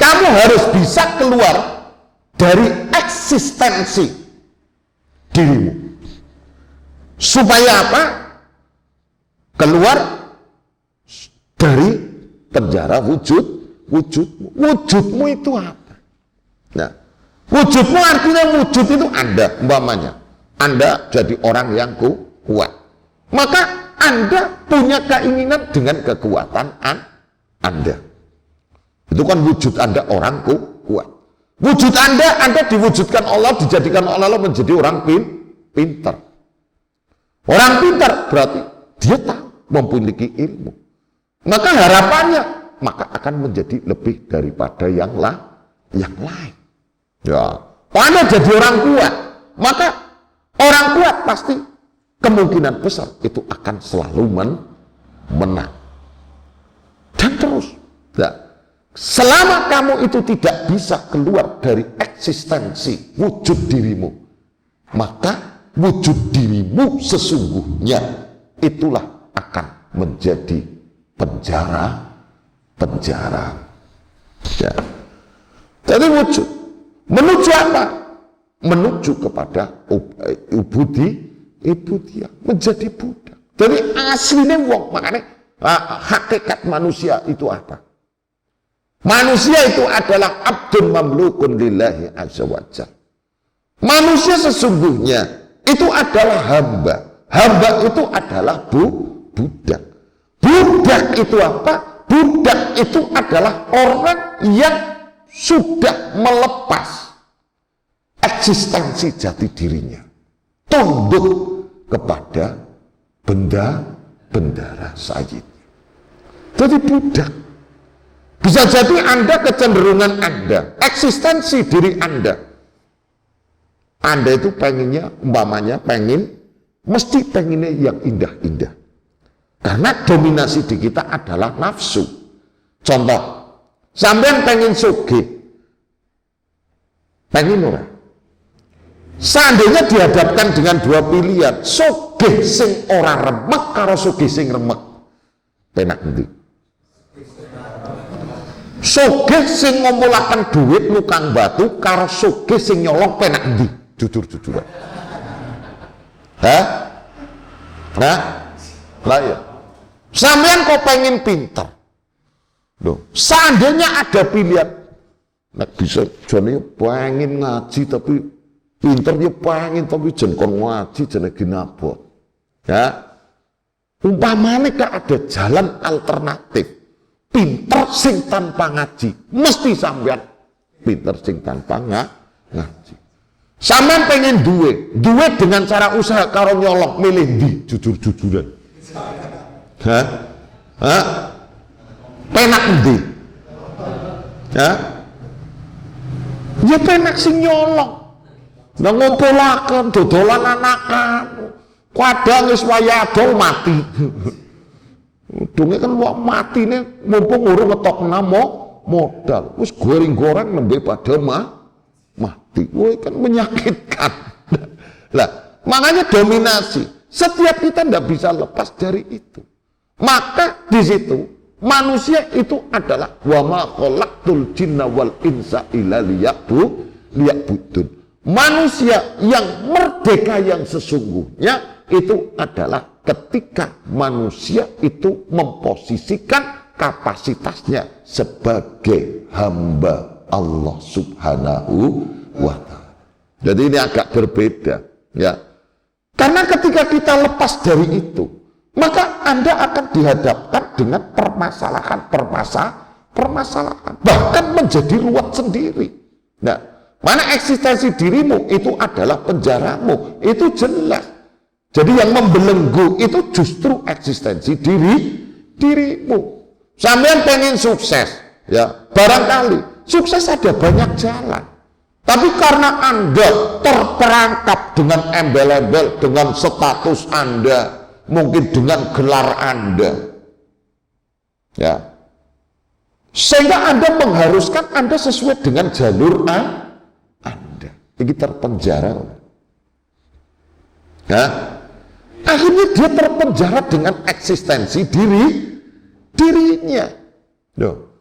Kamu harus bisa keluar dari eksistensi dirimu. Supaya apa? Keluar dari penjara wujudmu. Wujudmu itu apa? Nah, wujudmu artinya wujud itu Anda, umpamanya Anda jadi orang yang kuat, maka Anda punya keinginan dengan kekuatan Anda. Itu kan wujud Anda orang kuat. Wujud Anda diwujudkan Allah, dijadikan Allah menjadi orang pintar. Orang pintar berarti dia tahu, memiliki ilmu. Maka harapannya akan menjadi lebih daripada yang lain. Ya, Anda jadi orang kuat, maka orang kuat pasti kemungkinan besar itu akan selalu menang. Dan terus, ya, selama kamu itu tidak bisa keluar dari eksistensi wujud dirimu, maka wujud dirimu sesungguhnya itulah akan menjadi penjara. Ya. Jadi wujud menuju apa? Menuju kepada ubudiyah, menjadi budak. Jadi aslinya wong, makanya hakikat manusia itu apa? Manusia itu adalah abdun mamlukun lillahi azza wa jalla. Manusia sesungguhnya itu adalah hamba. Hamba itu adalah budak. Budak itu apa? Budak itu adalah orang yang sudah melepas eksistensi jati dirinya, tunduk kepada benda sayyid. Jadi budak. Bisa jadi Anda, kecenderungan Anda, eksistensi diri Anda itu pengennya, umpamanya mesti pengennya yang indah-indah. Karena dominasi di kita adalah nafsu. Contoh, sampean pengen sugih, pengen ora? Seandainya dihadapkan dengan dua pilihan, sugih sing ora remek karo sugih sing remek, penak endi? Sugih sing ngumpulaken duit nukang batu karo sugih sing nyolong, penak endi? Jujur-jujuran. Hah? Lah ya. Sampean kok pengen pinter? Loh, seandainya ada pilihan, nek bisa jane pengen ngaji tapi pinter, ya pengen tapi jen kon ngaji jane ginabot. Ya. Umpamane ada jalan alternatif, pinter sing tanpa ngaji, mesti sampean pinter sing tanpa ngaji. Sampean pengen duit dengan cara usaha karo nyolong, milih ndi? Jujur-jujuran. Hah? Penak ndi? Ya penak sing nyolong. Nah ngumpulaken dodolan anakan. Kadang wis waya adol mati. Udunge kan wong matine mumpung urung ngetokna modal. Wis goreng-goreng nembe padha mati. Woi kan menyakitkan. Lah, makanya dominasi. Setiap kita tidak bisa lepas dari itu. Maka di situ manusia itu adalah wa ma khalaqtul jinna wal insa illa liya'budun. Manusia yang merdeka yang sesungguhnya itu adalah ketika manusia itu memposisikan kapasitasnya sebagai hamba Allah Subhanahu wa ta'ala. Jadi ini agak berbeda, ya. Karena ketika kita lepas dari itu, maka Anda akan dihadapkan dengan permasalahan, bahkan menjadi ruwet sendiri. Nah, mana eksistensi dirimu itu adalah penjaramu, itu jelas. Jadi yang membelenggu itu justru eksistensi dirimu. Sampean pengen sukses, ya barangkali sukses ada banyak jalan. Tapi karena Anda terperangkap dengan embel-embel, dengan status Anda, mungkin dengan gelar Anda, ya, sehingga Anda mengharuskan Anda sesuai dengan jalur Anda. Ini terpenjara. Ya. Akhirnya dia terpenjara dengan eksistensi dirinya. Loh.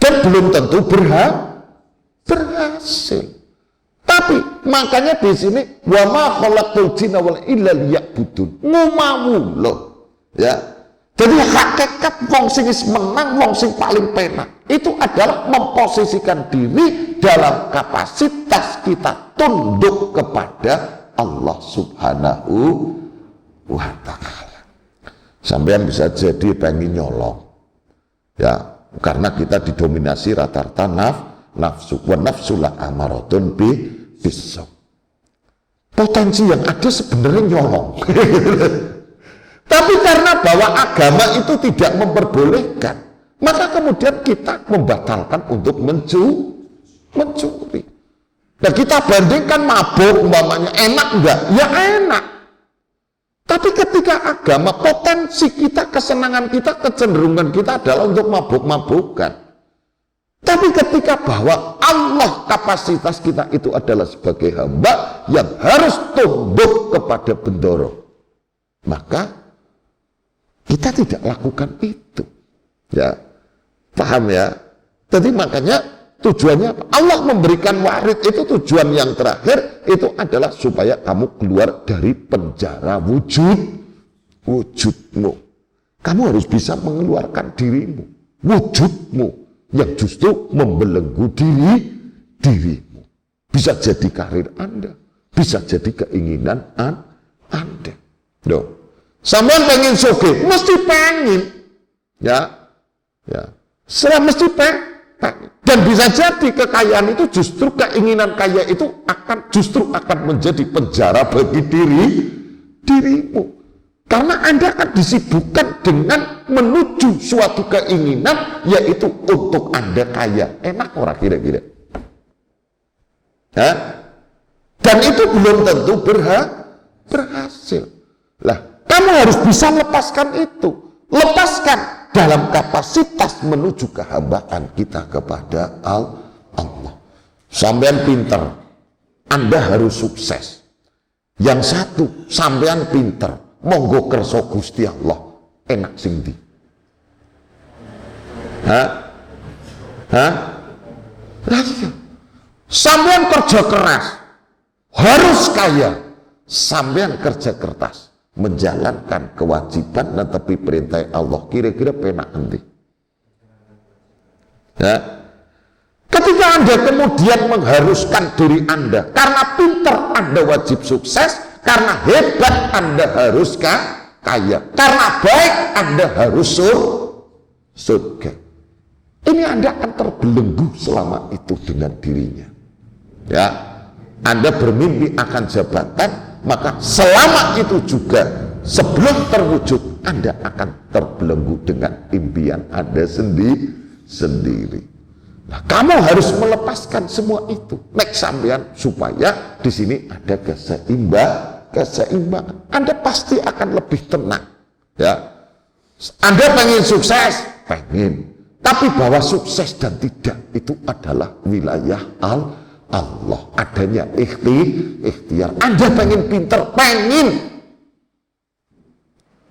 dan belum tentu berhasil. Tapi makanya di sini wa ma khalaqtul jinna wal illa liya'budun. Ngumawu loh. Ya. Jadi hakikat wong sing menang, wong sing paling penak itu adalah memposisikan diri dalam kapasitas kita tunduk kepada Allah Subhanahu wa ta'ala. Sampean bisa jadi pengen nyolong. Ya, karena kita didominasi rata-rata nafsu wa nafsulah amaratun bisu. Potensi yang ada sebenarnya nyolong. Tapi karena bahwa agama itu tidak memperbolehkan, maka kemudian kita membatalkan untuk mencuri. Nah, kita bandingkan mabuk umpamanya enak enggak? Ya enak. Tapi ketika agama, potensi kita, kesenangan kita, kecenderungan kita adalah untuk mabuk-mabukan. Tapi ketika bahwa Allah, kapasitas kita itu adalah sebagai hamba yang harus tunduk kepada bendoro, maka kita tidak lakukan itu. Ya, paham ya? Jadi makanya tujuannya apa? Allah memberikan warid itu tujuan yang terakhir itu adalah supaya kamu keluar dari penjara wujudmu. Kamu harus bisa mengeluarkan dirimu, wujudmu yang justru membelenggu dirimu. Bisa jadi karir Anda, bisa jadi keinginan Anda. Loh. Sampean pengen sugih, mesti pengen, ya. Mesti pengen, dan bisa jadi kekayaan itu justru keinginan kaya itu akan menjadi penjara bagi dirimu, karena Anda akan disibukkan dengan menuju suatu keinginan, yaitu untuk Anda kaya. Enak orang kira-kira, dan itu belum tentu berhasil. Lah. Kamu harus bisa lepaskan itu. Lepaskan dalam kapasitas menuju kehambaan kita kepada Allah. Sampean pinter, Anda harus sukses. Yang satu, sampean pinter, monggo kerso Gusti Allah, enak sing ndi? Sampean kerja keras, harus kaya. Sampean kerja kertas, menjalankan kewajiban tetapi perintah Allah, kira-kira penak nanti. Ya. Ketika Anda kemudian mengharuskan diri Anda, karena pinter Anda wajib sukses, karena hebat Anda harus kaya, karena baik Anda harus surga. Ini Anda akan terbelenggu selama itu dengan dirinya. Ya, Anda bermimpi akan jabatan, maka selama itu juga sebelum terwujud Anda akan terbelenggu dengan impian Anda sendiri. Nah, kamu harus melepaskan semua itu, next sampean, supaya di sini ada keseimbangan. Anda pasti akan lebih tenang. Ya, Anda pengen sukses, pengen, tapi bahwa sukses dan tidak itu adalah wilayah Allah, adanya ikhtiar. Anda pengen pinter, pengen.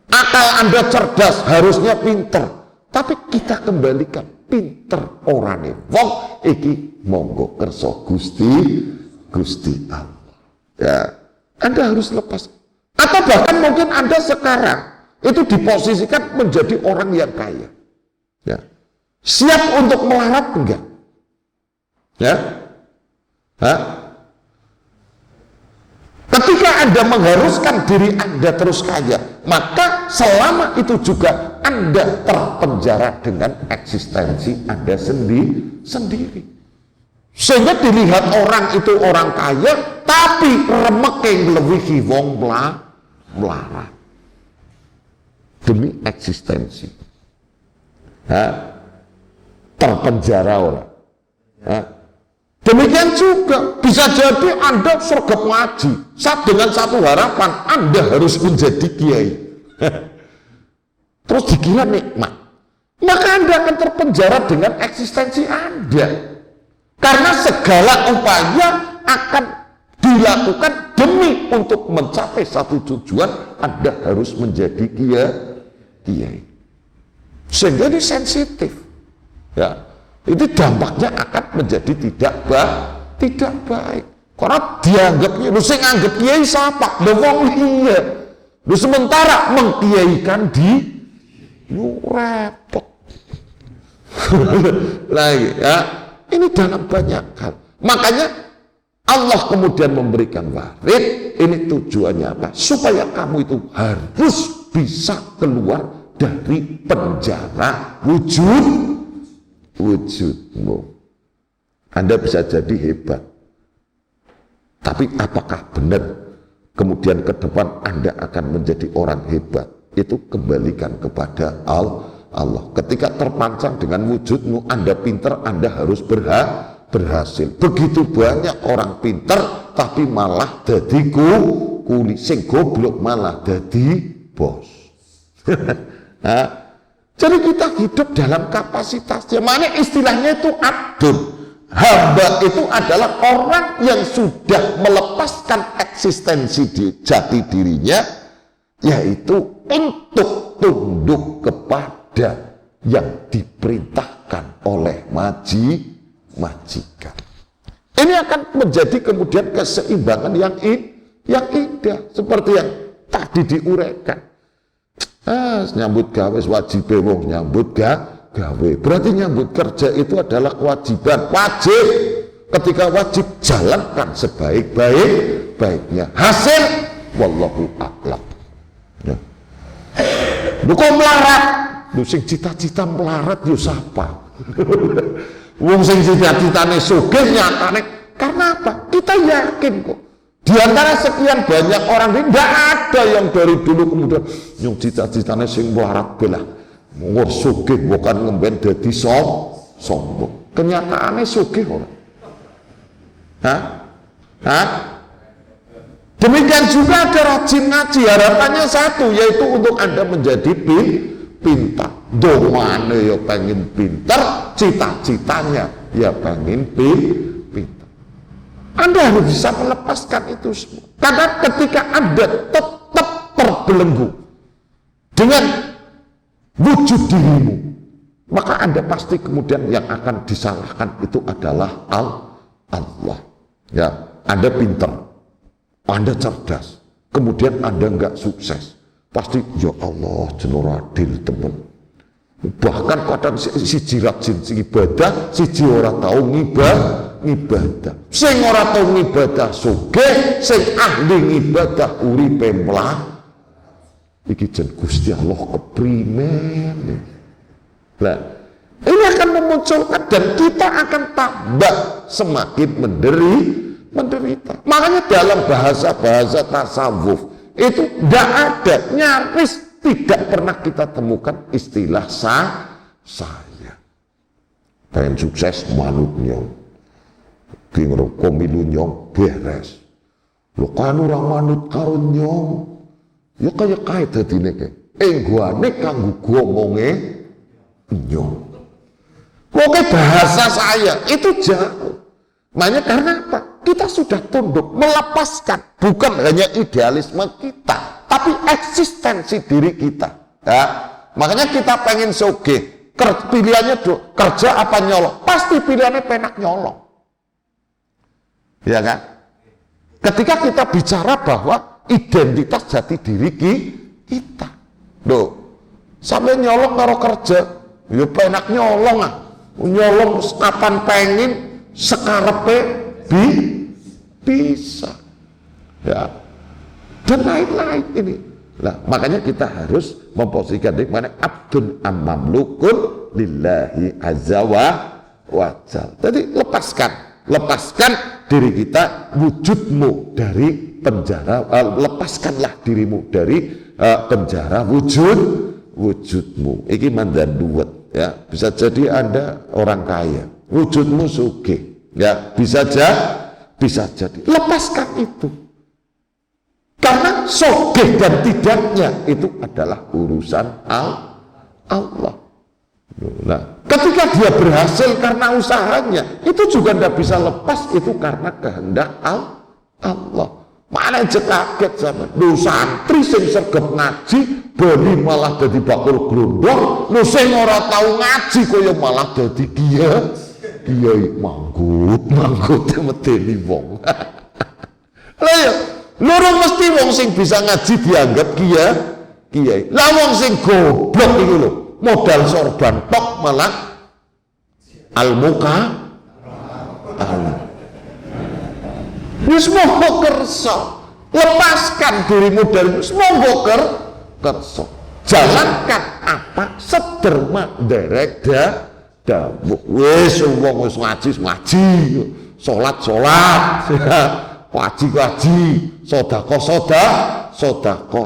Akal Anda cerdas, harusnya pinter. Tapi kita kembalikan pinter orane wong iki monggo kerso Gusti Allah. Ya, Anda harus lepas. Atau bahkan mungkin Anda sekarang itu diposisikan menjadi orang yang kaya. Ya. Siap untuk melarat enggak? Ya. Ketika Anda mengharuskan diri Anda terus kaya, maka selama itu juga Anda terpenjara dengan eksistensi Anda sendiri. Sehingga dilihat orang itu orang kaya, tapi remeke nglewihi wong melarat demi eksistensi. Terpenjara orang. Demikian juga bisa jadi Anda sergap ngaji, dengan satu harapan Anda harus menjadi kiai. Terus dikira nikmat, maka Anda akan terpenjara dengan eksistensi Anda, karena segala upaya akan dilakukan demi untuk mencapai satu tujuan. Anda harus menjadi kiai, sehingga ini sensitif. Ya, itu dampaknya akan menjadi tidak baik. Karena dianggapnya, lu sing anggap kiai siapa? Lu wong liya. Lu sementara mengkiaikan lu repot. Lagi ya, ini dalam banyak hal. Makanya Allah kemudian memberikan warid. Ini tujuannya apa? Supaya kamu itu harus bisa keluar dari penjara wujudmu. Anda bisa jadi hebat, tapi apakah benar kemudian ke depan Anda akan menjadi orang hebat? Itu kembalikan kepada Allah. Ketika terpancang dengan wujudmu, Anda pintar, Anda harus berhasil. Begitu banyak orang pintar tapi malah jadi kuli, sing goblok malah jadi bos. Nah, jadi kita hidup dalam kapasitasnya. Mana istilahnya itu abdun. Hamba itu adalah orang yang sudah melepaskan eksistensi jati dirinya, yaitu untuk tunduk kepada yang diperintahkan oleh majikan. Ini akan menjadi kemudian keseimbangan yang indah, seperti yang tadi diuraikan. Nyambut gawe wajib wong nyambut gawe. Berarti nyambut kerja itu adalah kewajiban, wajib. Ketika wajib, jalankan sebaik-baiknya. Hasil wallahu a'lam. Ya. Lu kok melarat? Lu sing cita-cita melarat yo sapa? Wong sing cita-citane sugih nyatane karena apa? Kita yakin kok. Di antara sekian banyak orang ini tidak ada yang dari dulu kemudian yang cita-citanya sing melarat belah. Ngor sugih bukan ngemben dadi sombong. Kenyataannya sugih ora. Demikian juga ada rajin ngaji, harapannya satu, yaitu untuk Anda menjadi pintar. Dongane ya pengen pintar, cita-citanya ya pengen pintar. Anda harus bisa melepaskan itu semua. Karena ketika Anda tetap terbelenggu dengan wujud dirimu, maka Anda pasti kemudian yang akan disalahkan itu adalah Allah. Ya, Anda pintar, Anda cerdas, kemudian Anda nggak sukses, pasti ya Allah jenur adil temen. Bahkan kadang siji rajin sing ibadah, siji ora tau ngibadah. Sing ora tau ngibadah sugih, sing ahli ngibadah uripe mlah. Iki jen Gusti Allah keprimen. Nah, ini akan memunculkan dan kita akan tambah semakin menderita. Makanya dalam bahasa tasawuf itu tidak ada, nyaris tidak pernah kita temukan istilah saya. Pengen sukses manut nyong, kingro komilu nyong beres. Lo kan orang manut karo nyong, ya kaya dadine ke. Engguane kanggo gomonge nyong. Oke, bahasa saya itu jauh. Makanya karena apa? Kita sudah tunduk, melepaskan bukan hanya idealisme kita, tapi eksistensi diri kita. Ya. Makanya kita pengen sugih, pilihannya kerja apa nyolong? Pasti pilihannya penak nyolong. Ya kan? Ketika kita bicara bahwa identitas jati diri kita, loh, sampai nyolong karo kerja, ya penak nyolong ah. Nyolong kapan pengen sekarepe bisa ya, dan lain-lain ini. Nah, makanya kita harus memposisikan diri mana abdun amamlukun lillahi azza wa jalla. Jadi lepaskan diri kita, wujudmu dari penjara, lepaskanlah dirimu dari penjara wujudmu. Iki mandan duwet ya, bisa jadi Anda orang kaya, wujudmu sugih. Ya, bisa jadi. Lepaskan itu. Karena sogeh dan tidaknya itu adalah urusan Allah. Nah, ketika dia berhasil karena usahanya, itu juga tidak bisa lepas, itu karena kehendak Allah. Mana aja kaget sama lu santri sing sregep ngaji bali malah dadi bakul glondong, lu sing ora tau ngaji kaya malah dadi kiai manggut medeni wong. Lah ya loro mesti wong sing bisa ngaji dianggap kiai. Lah wong sing goblok iku lho, modal sorban tok malah al-muka wis monggo kersa, lepaskan dirimu dari monggo kersa, jalankan apa sederma derek dawuh. Wis wong wis ngaji, salat ngaji, sedekah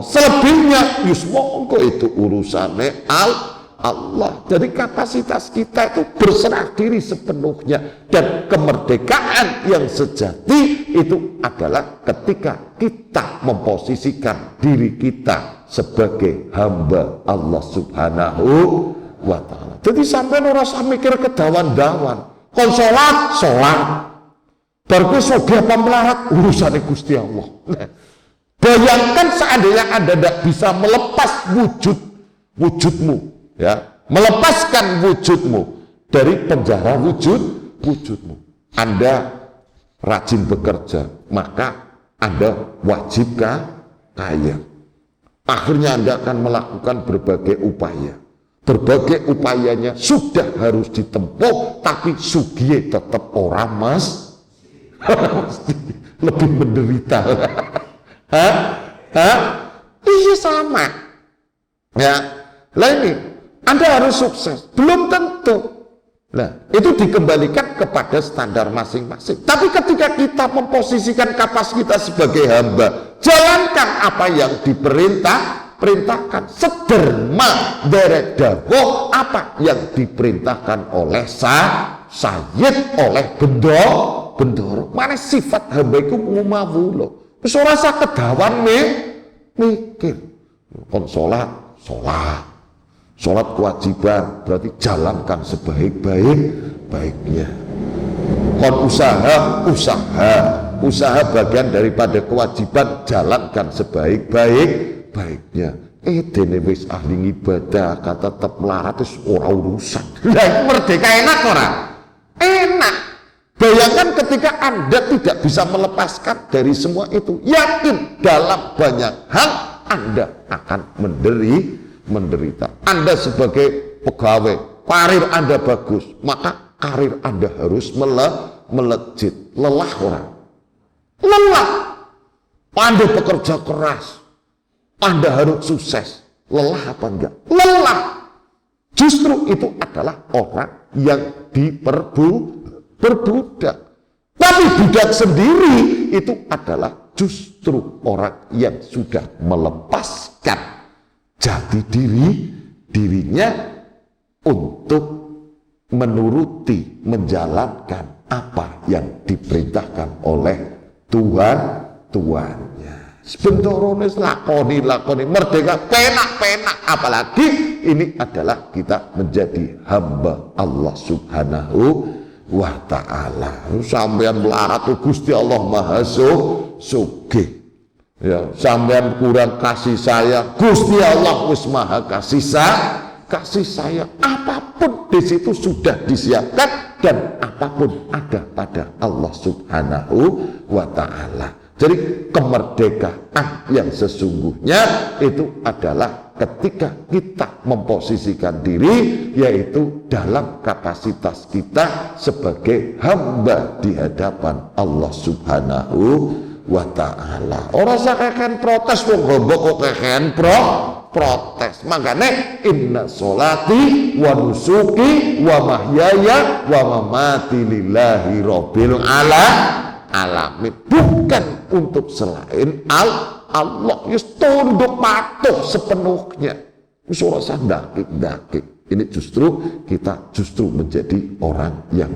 selebihnya wis monggo itu urusane Allah. Jadi kapasitas kita itu berserah diri sepenuhnya, dan kemerdekaan yang sejati itu adalah ketika kita memposisikan diri kita sebagai hamba Allah Subhanahu wa ta'ala. Jadi sampai ora usah mikir kedawan-dawan, kon sholat baru sugih apa melarat urusannya Gusti Allah. Bayangkan seandainya Anda tidak bisa melepas wujudmu, ya, melepaskan wujudmu dari penjara wujudmu. Anda rajin bekerja, maka Anda wajib kaya. Akhirnya Anda akan melakukan berbagai upaya. Berbagai upayanya sudah harus ditempuh, tapi sugih tetap orang lebih menderita. Iya sama. Ya, lah ini Anda harus sukses, belum tentu. Nah, itu dikembalikan kepada standar masing-masing. Tapi ketika kita memposisikan kapasitas sebagai hamba, jalankan apa yang diperintahkan, sederma derek dawuh apa yang diperintahkan oleh sayyid, oleh bendoro. Mana sifat hamba itu ngumawulo. Wis ora usah kedawan mikir. Kon Sholat kewajiban berarti jalankan sebaik-baiknya. Kon usaha bagian daripada kewajiban, jalankan sebaik-baiknya. Dene wis ahli ibadah kata tetap melarat wis ora urusan. Lah merdeka enak ora? Enak. Bayangkan ketika Anda tidak bisa melepaskan dari semua itu, yakin dalam banyak hal Anda akan menderita. Anda sebagai pegawai, karir Anda bagus, maka karir Anda harus melejit. Lelah orang. Lelah. Anda bekerja keras, Anda harus sukses. Lelah apa enggak? Lelah. Justru itu adalah orang yang berbudak. Tapi budak sendiri itu adalah justru orang yang sudah melepaskan jati dirinya untuk menuruti, menjalankan apa yang diperintahkan oleh tuannya. Sebentorones lakoni merdeka penak, apalagi ini adalah kita menjadi hamba Allah Subhanahu wa ta'ala. Sampean melarat Gusti Allah Maha Sugih. Ya, sampean kurang kasih saya, Gusti Allah wis Maha kasih saya. Apapun di situ sudah disiapkan, dan apapun ada pada Allah Subhanahu wa ta'ala. Jadi kemerdekaan yang sesungguhnya itu adalah ketika kita memposisikan diri, yaitu dalam kapasitas kita sebagai hamba di hadapan Allah Subhanahu wa ta'ala. Orang sakeken protes wong hamba kok keken protes. Makanya inna sholati wa nusuki wa mahyaya wa mamati lillahi rabbil alamin, bukan untuk selain Allah. Yus tunduk patuh sepenuhnya, yus ora usah dakik. Ini justru kita menjadi orang yang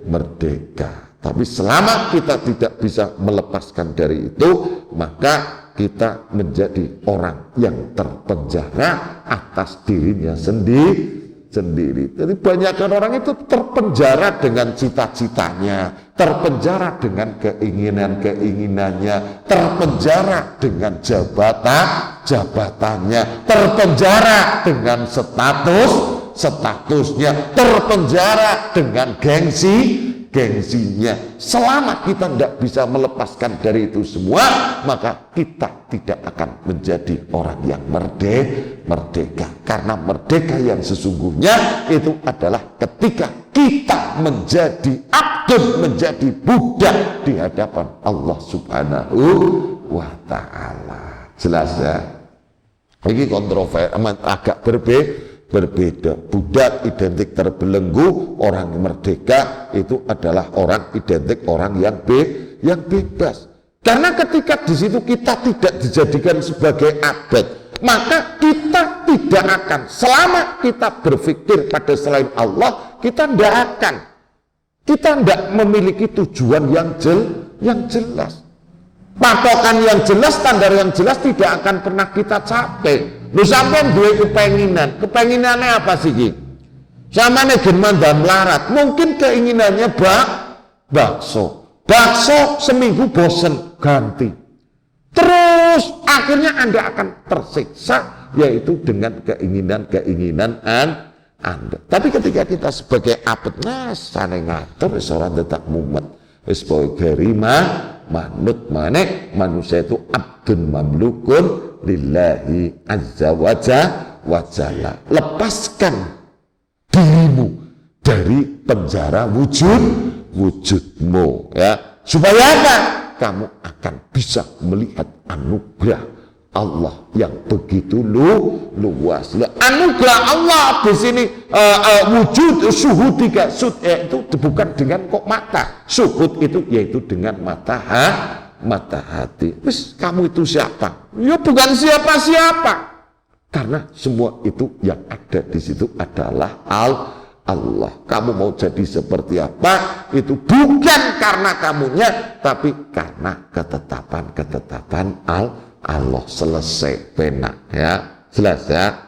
merdeka. Tapi selama kita tidak bisa melepaskan dari itu, maka kita menjadi orang yang terpenjara atas dirinya sendiri. sendiri. Jadi banyak orang itu terpenjara dengan cita-citanya, terpenjara dengan keinginan-keinginannya, terpenjara dengan jabatannya, terpenjara dengan statusnya, terpenjara dengan gengsinya. Selama kita tidak bisa melepaskan dari itu semua, maka kita tidak akan menjadi orang yang merdeka. Karena merdeka yang sesungguhnya itu adalah ketika kita menjadi abdun, menjadi budak di hadapan Allah Subhanahu wa Ta'ala. Jelas ya? Ini kontroversi, agak berbeda. Budak identik terbelenggu, orang merdeka itu adalah orang identik orang yang bebas. Karena ketika di situ kita tidak dijadikan sebagai abad, maka kita tidak akan, selama kita berpikir pada selain Allah, kita tidak memiliki tujuan yang jelas. Patokan yang jelas, standar yang jelas tidak akan pernah kita capai. Lu sampean duwe kepinginannya apa sih Ki? Samane gen mandang melarat, mungkin keinginannya bakso seminggu bosen ganti. Terus akhirnya Anda akan tersiksa, yaitu dengan keinginan Anda. Tapi ketika kita sebagai abad, sane ngatur ora tetap mumet. Wis pokoke gerima manut maneh, manusia itu abdun mamlukun lillahi azza wa jalla. Lepaskan dirimu dari penjara wujudmu ya, supaya apa? Kamu akan bisa melihat anugerah Allah yang begitu luas. Anugerah Allah di sini wujud syuhudika, itu bukan dengan kok mata. Syuhud itu yaitu dengan mata hati. Wis, kamu itu siapa? Ya bukan siapa-siapa. Karena semua itu yang ada di situ adalah Allah. Kamu mau jadi seperti apa? Itu bukan karena kamunya, tapi karena ketetapan Allah. Selesai, penak ya, jelas ya.